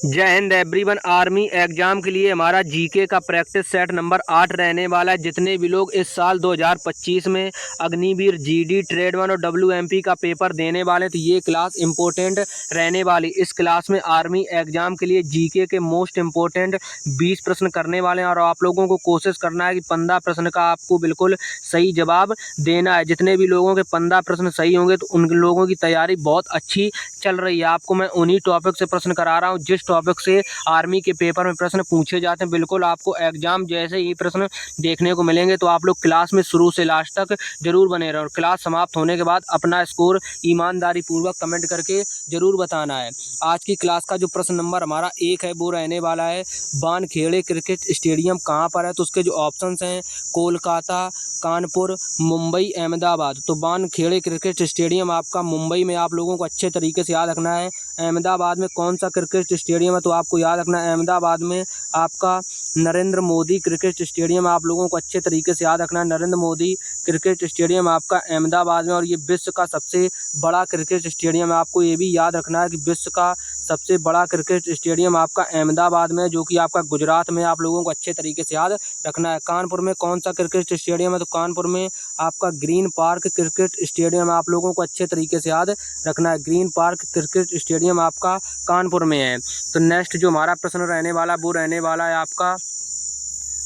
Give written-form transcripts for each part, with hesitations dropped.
जय Hind everyone. Army exam के लिए हमारा जीके का प्रैक्टिस सेट नंबर 8 रहने वाला है। जितने भी लोग इस साल 2025 में अग्निवीर, जीडी, ट्रेड वन और डब्ल्यूएमपी का पेपर देने वाले, तो ये क्लास इंपॉर्टेंट रहने वाली। इस क्लास में आर्मी एग्जाम के लिए जीके के मोस्ट इंपॉर्टेंट 20 प्रश्न करने वाले हैं और आप लोगों को कोशिश करना है कि 15 प्रश्न का आपको बिल्कुल सही जवाब देना है। जितने भी लोगों के 15 प्रश्न सही होंगे तो उन लोगों की तैयारी बहुत अच्छी चल रही है। आपको मैं उन्हीं टॉपिक से प्रश्न करा रहा हूँ जिस टॉपिक से आर्मी के पेपर में प्रश्न पूछे जाते हैं। बिल्कुल आपको एग्जाम जैसे ही प्रश्न देखने को मिलेंगे तो आप लोग क्लास में शुरू से लास्ट तक जरूर बने रहें और क्लास समाप्त होने के बाद अपना स्कोर ईमानदारी पूर्वक कमेंट करके जरूर बताना है। आज की क्लास का जो प्रश्न नंबर हमारा 1 है वो रहने वाला है, वानखेड़े क्रिकेट स्टेडियम कहाँ पर है? तो उसके जो ऑप्शंस हैं, कोलकाता, कानपुर, मुंबई, अहमदाबाद। तो वानखेड़े क्रिकेट स्टेडियम आपका मुंबई में आप लोगों को अच्छे तरीके से याद रखना है। अहमदाबाद में कौन सा क्रिकेट स्टेडियम है? तो आपको याद रखना है अहमदाबाद में आपका नरेंद्र मोदी क्रिकेट स्टेडियम आप लोगों को अच्छे तरीके से याद रखना है। नरेंद्र मोदी क्रिकेट स्टेडियम आपका अहमदाबाद में, और ये विश्व का सबसे बड़ा क्रिकेट स्टेडियम है। आपको ये भी याद रखना है कि विश्व का सबसे बड़ा क्रिकेट स्टेडियम आपका अहमदाबाद में, जो कि आपका गुजरात में, आप लोगों को अच्छे तरीके से याद रखना है। कानपुर में कौन सा क्रिकेट स्टेडियम है? तो कानपुर में आपका ग्रीन पार्क क्रिकेट स्टेडियम आप लोगों को अच्छे तरीके से याद रखना है। ग्रीन पार्क क्रिकेट स्टेडियम आपका कानपुर में है। तो नेक्स्ट जो हमारा प्रश्न रहने वाला वो रहने वाला है आपका,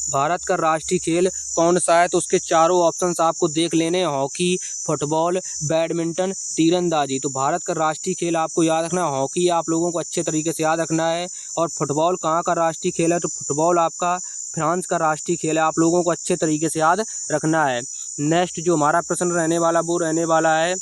भारत का राष्ट्रीय खेल कौन सा है? तो उसके चारों ऑप्शंस आपको देख लेने हैं, हॉकी, फुटबॉल, बैडमिंटन, तीरंदाजी। तो भारत का राष्ट्रीय खेल आपको याद रखना है, हॉकी आप लोगों को अच्छे तरीके से याद रखना है। और फुटबॉल कहाँ का राष्ट्रीय खेल है? तो फुटबॉल आपका फ्रांस का राष्ट्रीय खेल है, आप लोगों को अच्छे तरीके से याद रखना है। नेक्स्ट जो हमारा प्रश्न रहने वाला वो रहने वाला है,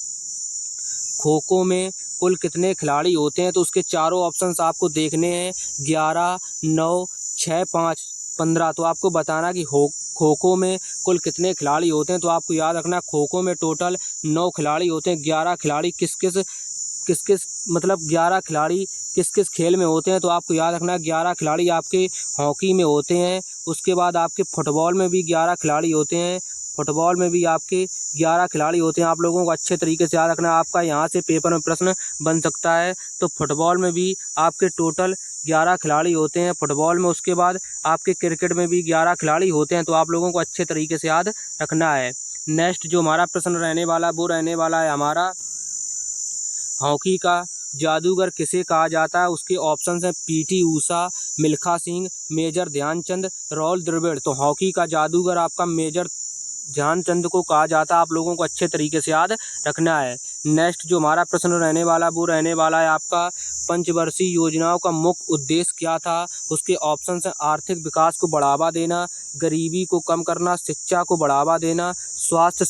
खो खो में कुल कितने खिलाड़ी होते हैं? तो उसके चारों ऑप्शंस आपको देखने हैं, 11, 9, 6, 5, 15। तो आपको बताना कि खो खो में कुल कितने खिलाड़ी होते हैं। तो आपको याद रखना खो खो में टोटल 9 खिलाड़ी होते हैं। 11 खिलाड़ी किस किस मतलब 11 खिलाड़ी किस किस खेल में होते हैं? तो आपको याद रखना है 11 खिलाड़ी आपके हॉकी में होते हैं। उसके बाद आपके फुटबॉल में भी 11 खिलाड़ी होते हैं। फुटबॉल में भी आपके 11 खिलाड़ी होते हैं, आप लोगों को अच्छे तरीके से याद रखना है। आपका यहाँ से पेपर में प्रश्न बन सकता है। तो फुटबॉल में भी आपके टोटल 11 खिलाड़ी होते हैं फुटबॉल में। उसके बाद आपके क्रिकेट में भी 11 खिलाड़ी होते हैं, तो आप लोगों को अच्छे तरीके से याद रखना है। नेक्स्ट जो हमारा प्रश्न रहने वाला वो रहने वाला है हमारा, हॉकी का जादूगर किसे कहा जाता है? उसके ऑप्शंस हैं, पीटी ऊषा, मिल्खा सिंह, मेजर ध्यानचंद, राहुल द्रविड़। तो हॉकी का जादूगर आपका मेजर ध्यानचंद को कहा जाता है, आप लोगों को अच्छे तरीके से याद रखना है। नेक्स्ट जो हमारा प्रश्न रहने वाला वो रहने वाला है आपका, पंचवर्षीय योजनाओं का मुख्य उद्देश्य क्या था? उसके ऑप्शंस हैं, आर्थिक विकास को बढ़ावा देना, गरीबी को कम करना, शिक्षा को बढ़ावा देना, स्वास्थ्य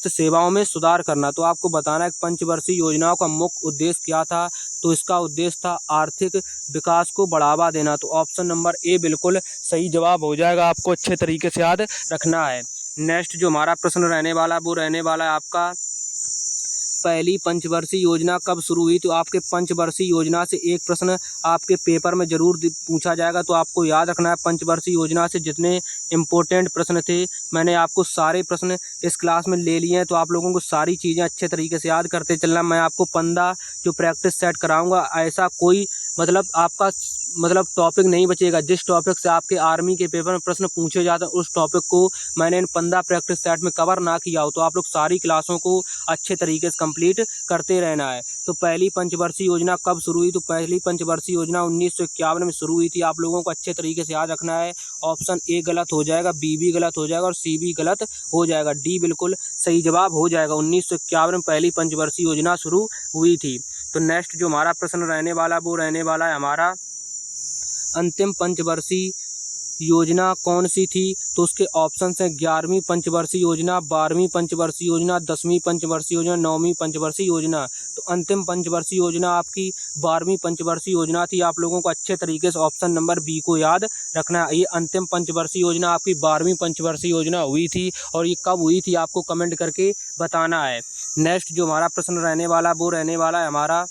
सेवाओं में सुधार करना। तो आपको बताना है पंचवर्षीय योजनाओं का मुख्य उद्देश्य क्या था? तो इसका उद्देश्य था आर्थिक विकास को बढ़ावा देना। तो ऑप्शन नंबर ए बिल्कुल सही जवाब हो जाएगा, आपको अच्छे तरीके से याद रखना है। नेक्स्ट जो हमारा प्रश्न रहने वाला वो रहने वाला है आपका, पहली पंचवर्षीय योजना कब शुरू हुई? तो आपके पंचवर्षीय योजना से एक प्रश्न आपके पेपर में जरूर पूछा जाएगा, तो आपको याद रखना है पंचवर्षीय योजना से जितने इम्पोर्टेंट प्रश्न थे मैंने आपको सारे प्रश्न इस क्लास में ले लिए हैं। तो आप लोगों को सारी चीज़ें अच्छे तरीके से याद करते चलना। मैं आपको 15 जो प्रैक्टिस सेट कराऊंगा, ऐसा कोई आपका टॉपिक नहीं बचेगा। जिस टॉपिक से आपके आर्मी के पेपर में प्रश्न पूछे जाते हैं उस टॉपिक को मैंने इन 15 प्रैक्टिस सेट में कवर ना किया हो, तो आप लोग सारी क्लासों को अच्छे तरीके से कंप्लीट करते रहना है। तो पहली पंचवर्षीय योजना कब शुरू हुई? तो पहली पंचवर्षीय योजना 1951 में शुरू हुई थी, आप लोगों को अच्छे तरीके से याद रखना है। ऑप्शन ए गलत हो जाएगा, बी भी गलत हो जाएगा और सी भी गलत हो जाएगा, डी बिल्कुल सही जवाब हो जाएगा। 1951 में पहली पंचवर्षीय योजना शुरू हुई थी। तो नेक्स्ट जो हमारा प्रश्न रहने वाला वो रहने वाला है हमारा, अंतिम पंचवर्षीय योजना कौन सी थी? तो उसके ऑप्शंस हैं, 11वीं पंचवर्षीय योजना, 12वीं पंचवर्षीय योजना, 10वीं पंचवर्षीय योजना, 9वीं पंचवर्षीय योजना। तो अंतिम पंचवर्षीय योजना आपकी 12वीं पंचवर्षीय योजना थी, आप लोगों को अच्छे तरीके से ऑप्शन नंबर बी को याद रखना है। ये अंतिम पंचवर्षीय योजना आपकी 12वीं पंचवर्षीय योजना हुई थी, और ये कब हुई थी आपको कमेंट करके बताना है। नेक्स्ट जो हमारा प्रश्न रहने वाला वो रहने वाला है हमारा,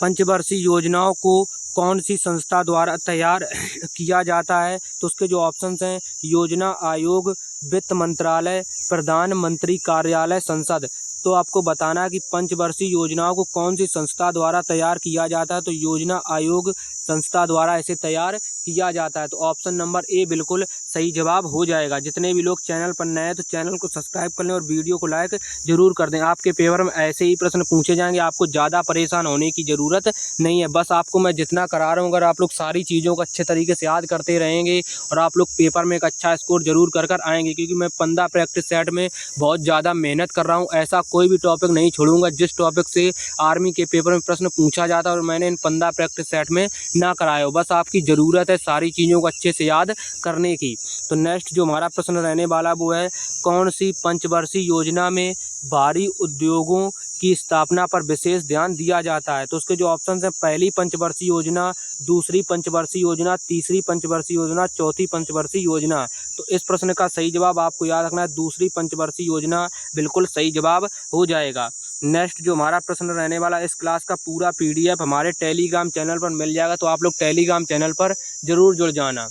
पंचवर्षीय योजनाओं को कौन सी संस्था द्वारा तैयार किया जाता है? तो उसके जो ऑप्शंस हैं, योजना आयोग, वित्त मंत्रालय, प्रधानमंत्री कार्यालय, संसद। तो आपको बताना है कि पंचवर्षीय योजनाओं को कौन सी संस्था द्वारा तैयार किया जाता है। तो योजना आयोग संस्था द्वारा इसे तैयार किया जाता है। तो ऑप्शन नंबर ए बिल्कुल सही जवाब हो जाएगा। जितने भी लोग चैनल पर नए हैं तो चैनल को सब्सक्राइब कर लें और वीडियो को लाइक जरूर कर दें। आपके पेपर में ऐसे ही प्रश्न पूछे जाएंगे, आपको ज़्यादा परेशान होने की ज़रूरत नहीं है। बस आपको मैं जितना करा रहा हूँ, अगर आप लोग सारी चीज़ों को अच्छे तरीके से याद करते रहेंगे और आप लोग पेपर में एक अच्छा स्कोर जरूर कर आएंगे, क्योंकि मैं 15 प्रैक्टिस सेट में बहुत ज़्यादा मेहनत कर रहा हूँ। ऐसा कोई भी टॉपिक नहीं छोड़ूंगा जिस टॉपिक से आर्मी के पेपर में प्रश्न पूछा जाता है और मैंने इन 15 प्रैक्टिस सेट में ना कराया हो। बस आपकी ज़रूरत है सारी चीज़ों को अच्छे से याद करने की। तो नेक्स्ट जो हमारा प्रश्न रहने वाला वो है, कौन सी पंचवर्षीय योजना में भारी उद्योगों की स्थापना पर विशेष ध्यान दिया जाता है? तो उसके जो ऑप्शन हैं, पहली पंचवर्षीय योजना, दूसरी पंचवर्षीय योजना, तीसरी पंचवर्षीय योजना, चौथी पंचवर्षीय योजना। तो इस प्रश्न का सही जवाब आपको याद रखना है, दूसरी पंचवर्षीय योजना बिल्कुल सही जवाब हो जाएगा। नेक्स्ट जो हमारा प्रश्न रहने वाला, इस क्लास का पूरा PDF हमारे टेलीग्राम चैनल पर मिल जाएगा, तो आप लोग टेलीग्राम चैनल पर जरूर जुड़ जाना।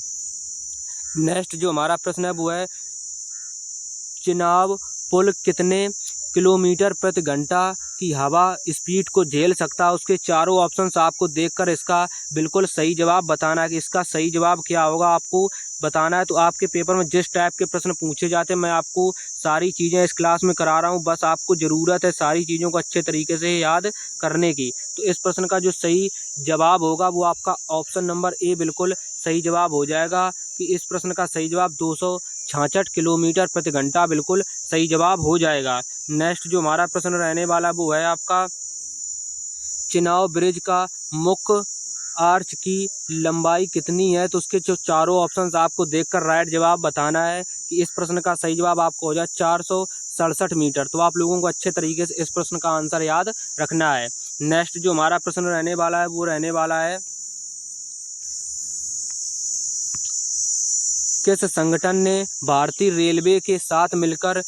नेक्स्ट जो हमारा प्रश्न है वो है, चिनाब पुल कितने किलोमीटर प्रति घंटा की हवा स्पीड को झेल सकता है? उसके चारों ऑप्शंस आपको देखकर इसका बिल्कुल सही जवाब बताना है कि इसका सही जवाब क्या होगा, आपको बताना है। तो आपके पेपर में जिस टाइप के प्रश्न पूछे जाते हैं मैं आपको सारी चीज़ें इस क्लास में करा रहा हूँ। बस आपको ज़रूरत है सारी चीज़ों को अच्छे तरीके से याद करने की। तो इस प्रश्न का जो सही जवाब होगा वो आपका ऑप्शन नंबर ए बिल्कुल सही जवाब हो जाएगा, कि इस प्रश्न का सही जवाब 266 किलोमीटर प्रति घंटा बिल्कुल सही जवाब हो जाएगा। नेक्स्ट जो हमारा प्रश्न रहने वाला वो है आपका, चिनाब ब्रिज का मुख्य आर्च की लंबाई कितनी है? तो उसके जो चारों ऑप्शंस आपको देखकर राइट जवाब बताना है, कि इस प्रश्न का सही जवाब आपको हो जाए 467 मीटर। तो आप लोगों को अच्छे तरीके से इस प्रश्न का आंसर याद रखना है। नेक्स्ट जो हमारा प्रश्न रहने वाला है वो रहने वाला है, किस संगठन ने भारतीय रेलवे के साथ मिलकर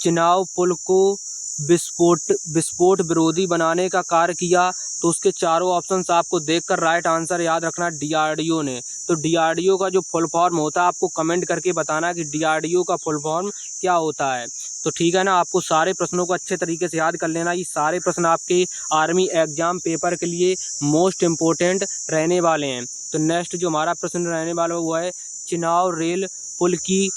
चिनाब पुल को विस्फोट विरोधी बनाने का कार्य किया? तो उसके चारों ऑप्शंस आपको देखकर राइट आंसर याद रखना, DRDO ने। तो DRDO का जो फुल फॉर्म होता है आपको कमेंट करके बताना कि DRDO का फुल फॉर्म क्या होता है। तो ठीक है ना, आपको सारे प्रश्नों को अच्छे तरीके से याद कर लेना। ये सारे प्रश्न आपके आर्मी एग्जाम पेपर के लिए मोस्ट इम्पोर्टेंट रहने वाले हैं। तो नेक्स्ट जो हमारा प्रश्न रहने वाला वो है, चिनाब रेल पुल की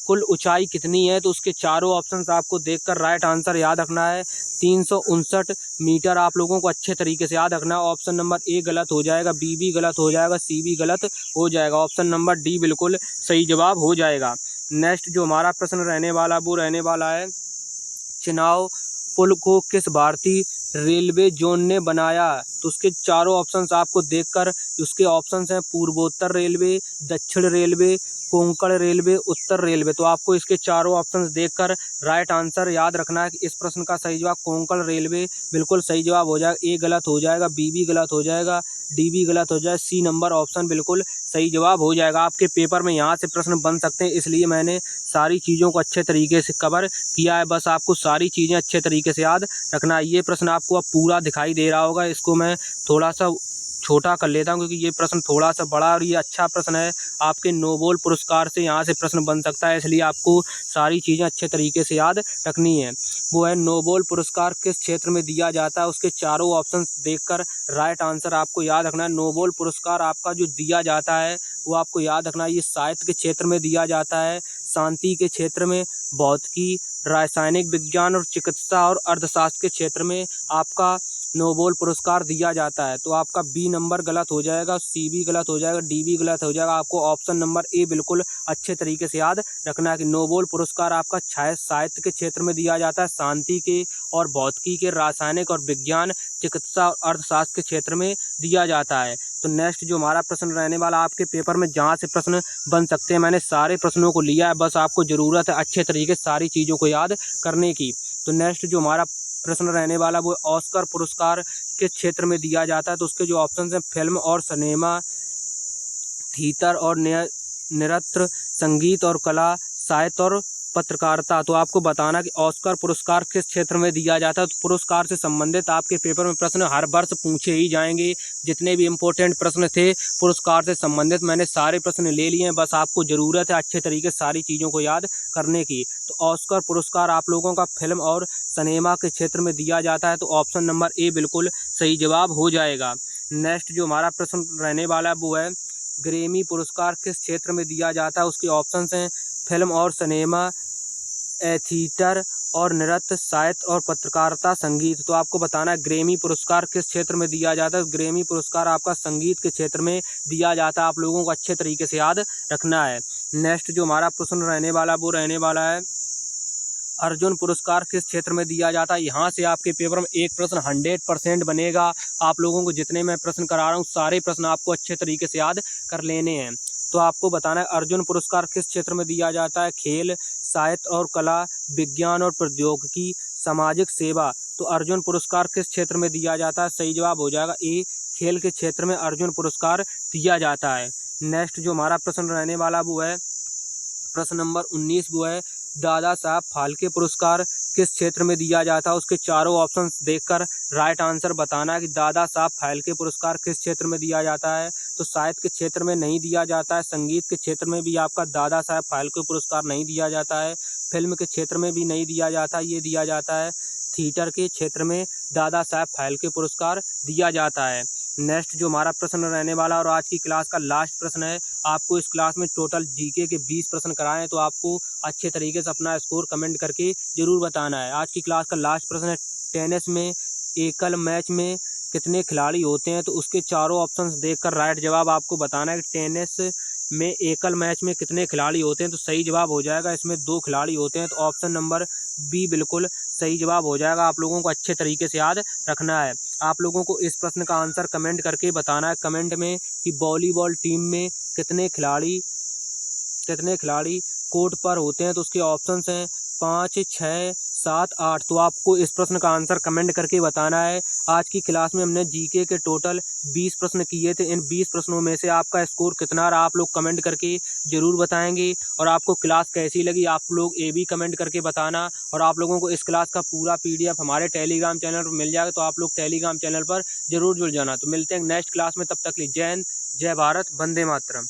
कुल ऊंचाई कितनी है? तो उसके चारों ऑप्शंस आपको देखकर राइट आंसर याद रखना है, 359 मीटर। आप लोगों को अच्छे तरीके से याद रखना है। ऑप्शन नंबर ए गलत हो जाएगा, बी भी गलत हो जाएगा, सी भी गलत हो जाएगा। ऑप्शन नंबर डी बिल्कुल सही जवाब हो जाएगा। नेक्स्ट जो हमारा प्रश्न रहने वाला वो रहने वाला है, चिनाब पुल को किस भारतीय रेलवे जोन ने बनाया? तो उसके चारों ऑप्शंस आपको देखकर, उसके ऑप्शंस हैं पूर्वोत्तर रेलवे, दक्षिण रेलवे, कोंकण रेलवे, उत्तर रेलवे। तो आपको इसके चारों ऑप्शंस देखकर राइट आंसर याद रखना है, कि इस प्रश्न का सही जवाब कोंकण रेलवे बिल्कुल सही जवाब हो जाएगा। ए गलत हो जाएगा, बी भी गलत हो जाएगा, डी भी गलत हो जाए, सी नंबर ऑप्शन बिल्कुल सही जवाब हो जाएगा। आपके पेपर में यहाँ से प्रश्न बन सकते हैं, इसलिए मैंने सारी चीज़ों को अच्छे तरीके से कवर किया है। बस आपको सारी चीज़ें अच्छे तरीके से याद रखना है। ये प्रश्न आपको अब पूरा दिखाई दे रहा होगा, इसको मैं थोड़ा सा छोटा कर लेता हूँ, क्योंकि ये प्रश्न थोड़ा सा बड़ा और ये अच्छा प्रश्न है। आपके नोबेल पुरस्कार से यहाँ से प्रश्न बन सकता है, इसलिए आपको सारी चीज़ें अच्छे तरीके से याद रखनी है। वो है, नोबेल पुरस्कार किस क्षेत्र में दिया जाता है? उसके चारों ऑप्शन देखकर राइट आंसर आपको याद रखना है। नोबेल पुरस्कार आपका जो दिया जाता है वो आपको याद रखना है, ये साहित्य के क्षेत्र में दिया जाता है, शांति के क्षेत्र में, भौतिकी, रासायनिक विज्ञान और चिकित्सा और अर्थशास्त्र के क्षेत्र में आपका नोबेल पुरस्कार दिया जाता है। तो आपका बी नंबर गलत हो जाएगा, सी भी गलत हो जाएगा, डी भी गलत हो जाएगा। आपको ऑप्शन नंबर ए बिल्कुल अच्छे तरीके से याद रखना है, कि नोबेल पुरस्कार आपका साहित्य के क्षेत्र में दिया जाता है, शांति के और भौतिकी के, रासायनिक और विज्ञान, चिकित्सा और अर्थशास्त्र के क्षेत्र में दिया जाता है। तो नेक्स्ट जो हमारा प्रश्न रहने वाला आपके पेपर में जहाँ से प्रश्न बन सकते हैं, मैंने सारे प्रश्नों को लिया है। बस आपको ज़रूरत है अच्छे तरीके से सारी चीज़ों को याद करने की। तो नेक्स्ट जो हमारा प्रश्न रहने वाला वो, ऑस्कर पुरस्कार किस क्षेत्र में दिया जाता है? तो उसके जो ऑप्शन हैं, फिल्म और सिनेमा, थिएटर और नृत्य, संगीत और कला, साहित्य और पत्रकारिता। तो आपको बताना कि ऑस्कर पुरस्कार किस क्षेत्र में दिया जाता है। तो पुरस्कार से संबंधित आपके पेपर में प्रश्न हर वर्ष पूछे ही जाएंगे। जितने भी इम्पोर्टेंट प्रश्न थे पुरस्कार से संबंधित मैंने सारे प्रश्न ले लिए हैं। बस आपको ज़रूरत है अच्छे तरीके से सारी चीज़ों को याद करने की। तो ऑस्कर पुरस्कार आप लोगों का फिल्म और सिनेमा के क्षेत्र में दिया जाता है। तो ऑप्शन नंबर ए बिल्कुल सही जवाब हो जाएगा। नेक्स्ट जो हमारा प्रश्न रहने वाला है वो है ग्रैमी पुरस्कार किस क्षेत्र में दिया जाता है। उसके ऑप्शंस हैं फिल्म और सिनेमा, थिएटर और नृत्य, साहित्य और पत्रकारिता, संगीत। तो आपको बताना है ग्रैमी पुरस्कार किस क्षेत्र में दिया जाता है। ग्रैमी पुरस्कार आपका संगीत के क्षेत्र में दिया जाता है। आप लोगों को अच्छे तरीके से याद रखना है। नेक्स्ट जो हमारा प्रश्न रहने वाला वो रहने वाला है अर्जुन पुरस्कार किस क्षेत्र में दिया जाता है। यहाँ से आपके पेपर में एक प्रश्न 100% बनेगा। आप लोगों को जितने मैं प्रश्न करा रहा हूँ सारे प्रश्न आपको अच्छे तरीके से याद कर लेने हैं। तो आपको बताना है अर्जुन पुरस्कार किस क्षेत्र में दिया जाता है। खेल, साहित्य और कला, विज्ञान और प्रौद्योगिकी, सामाजिक सेवा। तो अर्जुन पुरस्कार किस क्षेत्र में दिया जाता है। सही जवाब हो जाएगा ए, खेल के क्षेत्र में अर्जुन पुरस्कार दिया जाता है। नेक्स्ट जो हमारा प्रश्न रहने वाला वो है प्रश्न नंबर 19 वो है दादा साहब फाल्के पुरस्कार किस क्षेत्र में दिया जाता है। उसके चारों ऑप्शंस देखकर राइट आंसर बताना है कि दादा साहब फाल्के पुरस्कार किस क्षेत्र में दिया जाता है। तो साहित्य के क्षेत्र में नहीं दिया जाता है, संगीत के क्षेत्र में भी आपका दादा साहब फाल्के पुरस्कार नहीं दिया जाता है, फिल्म के क्षेत्र में भी नहीं दिया जाता, ये दिया जाता है थिएटर के क्षेत्र में दादा साहब फाल्के पुरस्कार दिया जाता है। नेक्स्ट जो हमारा प्रश्न रहने वाला और आज की क्लास का लास्ट प्रश्न है। आपको इस क्लास में टोटल जीके के 20 प्रश्न कराए हैं। तो आपको अच्छे तरीके से अपना स्कोर कमेंट करके ज़रूर बताना है। आज की क्लास का लास्ट प्रश्न है टेनिस में एकल मैच में कितने खिलाड़ी होते हैं। तो उसके चारों ऑप्शंस देखकर राइट जवाब आपको बताना है कि टेनिस में एकल मैच में कितने खिलाड़ी होते हैं। तो सही जवाब हो जाएगा इसमें 2 खिलाड़ी होते हैं। तो ऑप्शन नंबर बी बिल्कुल सही जवाब हो जाएगा। आप लोगों को अच्छे तरीके से याद रखना है। आप लोगों को इस प्रश्न का आंसर कमेंट करके बताना है कमेंट में कि वॉलीबॉल टीम में कितने खिलाड़ी कोर्ट पर होते हैं। तो उसके ऑप्शंस हैं 5, 6, 7, 8। तो आपको इस प्रश्न का आंसर कमेंट करके बताना है। आज की क्लास में हमने जीके के टोटल 20 प्रश्न किए थे। इन 20 प्रश्नों में से आपका स्कोर कितना रहा आप लोग कमेंट करके ज़रूर बताएंगे। और आपको क्लास कैसी लगी आप लोग ये भी कमेंट करके बताना। और आप लोगों को इस क्लास का पूरा PDF हमारे टेलीग्राम चैनल पर मिल जाएगा। तो आप लोग टेलीग्राम चैनल पर ज़रूर जुड़ जाना। तो मिलते हैं नेक्स्ट क्लास में, तब तक के लिए जय हिंद, जय भारत, वंदे मातरम।